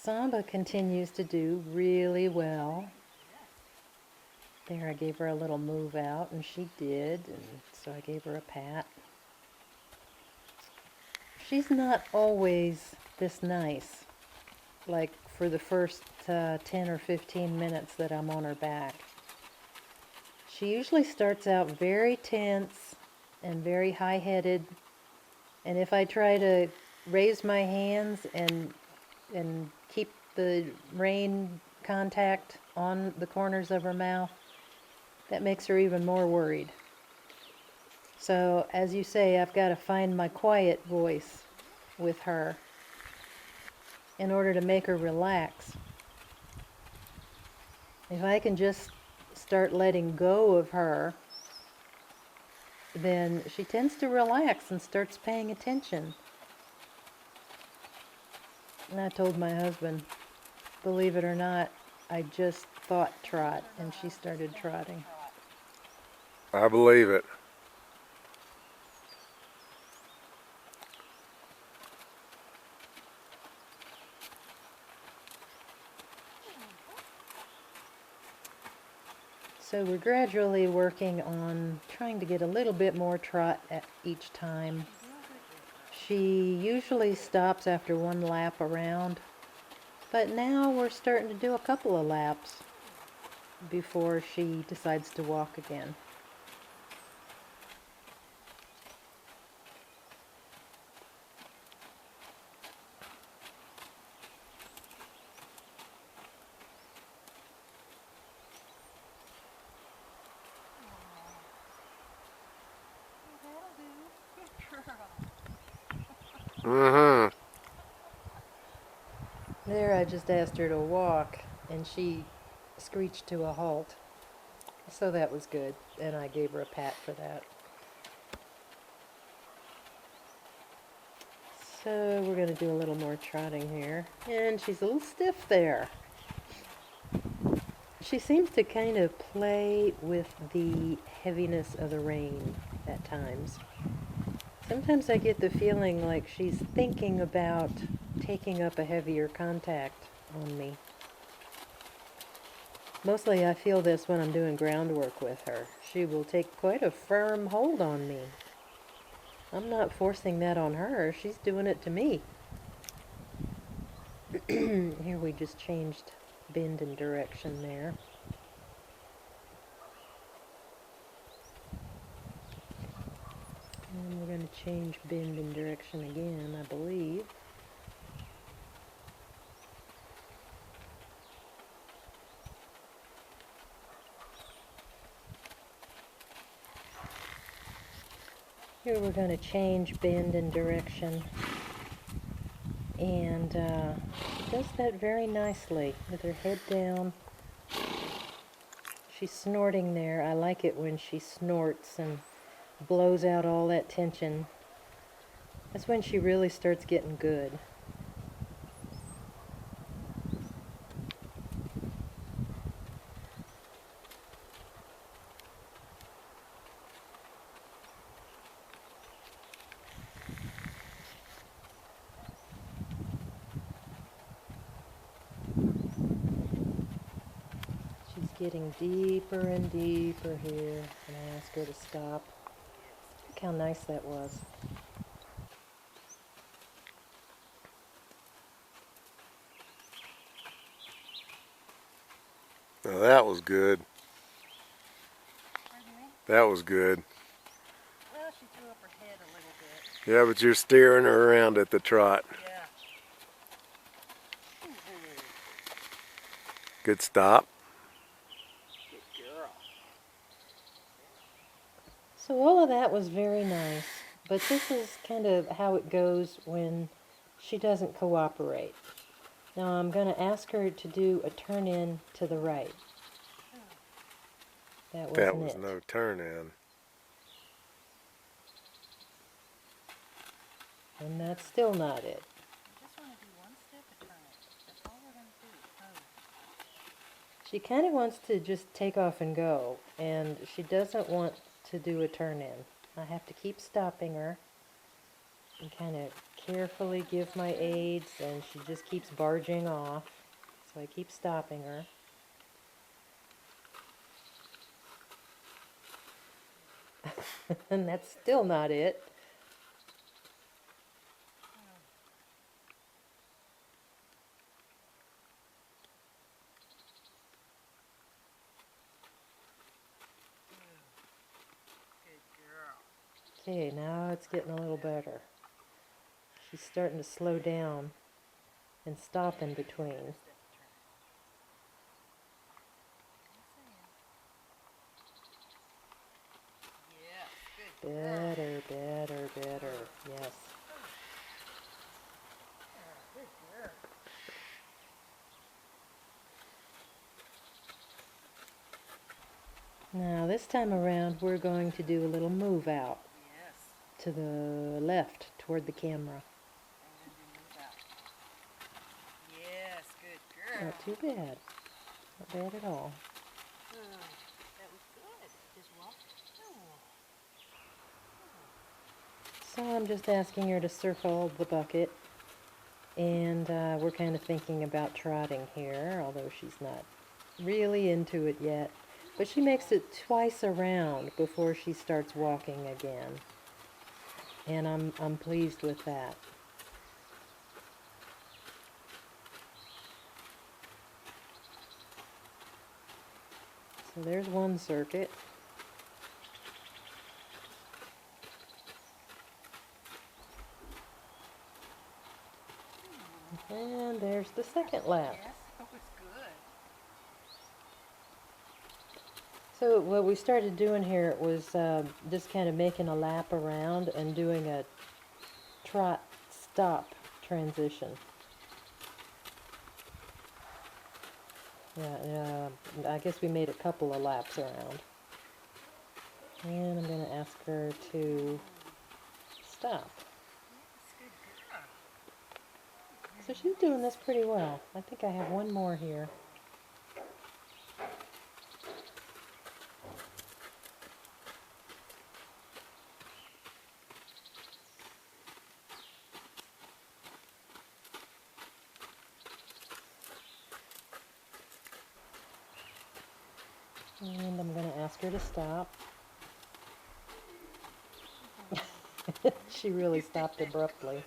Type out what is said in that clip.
Samba continues to do really well. There, I gave her a little move out, and she did, and so I gave her a pat. She's not always this nice, like for the first 10 or 15 minutes that I'm on her back. She usually starts out very tense and very high-headed, and if I try to raise my hands and keep the rein contact on the corners of her mouth, that makes her even more worried. So, as you say, I've got to find my quiet voice with her in order to make her relax. If I can just start letting go of her, then she tends to relax and starts paying attention. And I told my husband, believe it or not, I just thought trot, and she started trotting. I believe it. So we're gradually working on trying to get a little bit more trot at each time. She usually stops after one lap around, but now we're starting to do a couple of laps before she decides to walk again. Mm-hmm. There, I just asked her to walk, and she screeched to a halt. So that was good, and I gave her a pat for that. So we're going to do a little more trotting here. And she's a little stiff there. She seems to kind of play with the heaviness of the rein at times. Sometimes I get the feeling like she's thinking about taking up a heavier contact on me. Mostly I feel this when I'm doing groundwork with her. She will take quite a firm hold on me. I'm not forcing that on her, she's doing it to me. Here we just changed bend and direction there. And we're going to change bend and direction again, I believe. Here we're going to change bend and direction. And she does that very nicely with her head down. She's snorting there. I like it when she snorts and blows out all that tension. That's when she really starts getting good. She's getting deeper and deeper here, and I ask her to stop. Look how nice that was. Now that was good. That was good. Well, she threw up her head a little bit. Yeah, but you're steering her around at the trot. Yeah. Good stop. Good girl. So all of that was very nice, but this is kind of how it goes when she doesn't cooperate. Now I'm going to ask her to do a turn in to the right. That was no turn in. And that's still not it. I just want to do one step and turn it. That's all we're going to do. Oh. She kind of wants to just take off and go, and she doesn't want to do a turn in. I have to keep stopping her. and kind of carefully give my aids, and she just keeps barging off. So I keep stopping her. And that's still not it. Good girl. Okay, now it's getting a little better. She's starting to slow down and stop in between. Step a turn. Yes, good girl. Better. Yes. Good girl. Now this time around we're going to do a little move out Yes. to the left toward the camera. And then you move out. Yes, good girl. Not too bad. Not bad at all. That was good. Just walk. Oh. So I'm just asking her to circle the bucket, and we're kind of thinking about trotting here, although she's not really into it yet. But she makes it twice around before she starts walking again, and I'm pleased with that. So there's one circuit. And there's the second lap. Yes, that was good. So what we started doing here was just kind of making a lap around and doing a trot stop transition. Yeah, I guess we made a couple of laps around. And I'm going to ask her to stop. Yes, good girl. So she's doing this pretty well. I think I have one more here. And I'm going to ask her to stop. She really stopped abruptly.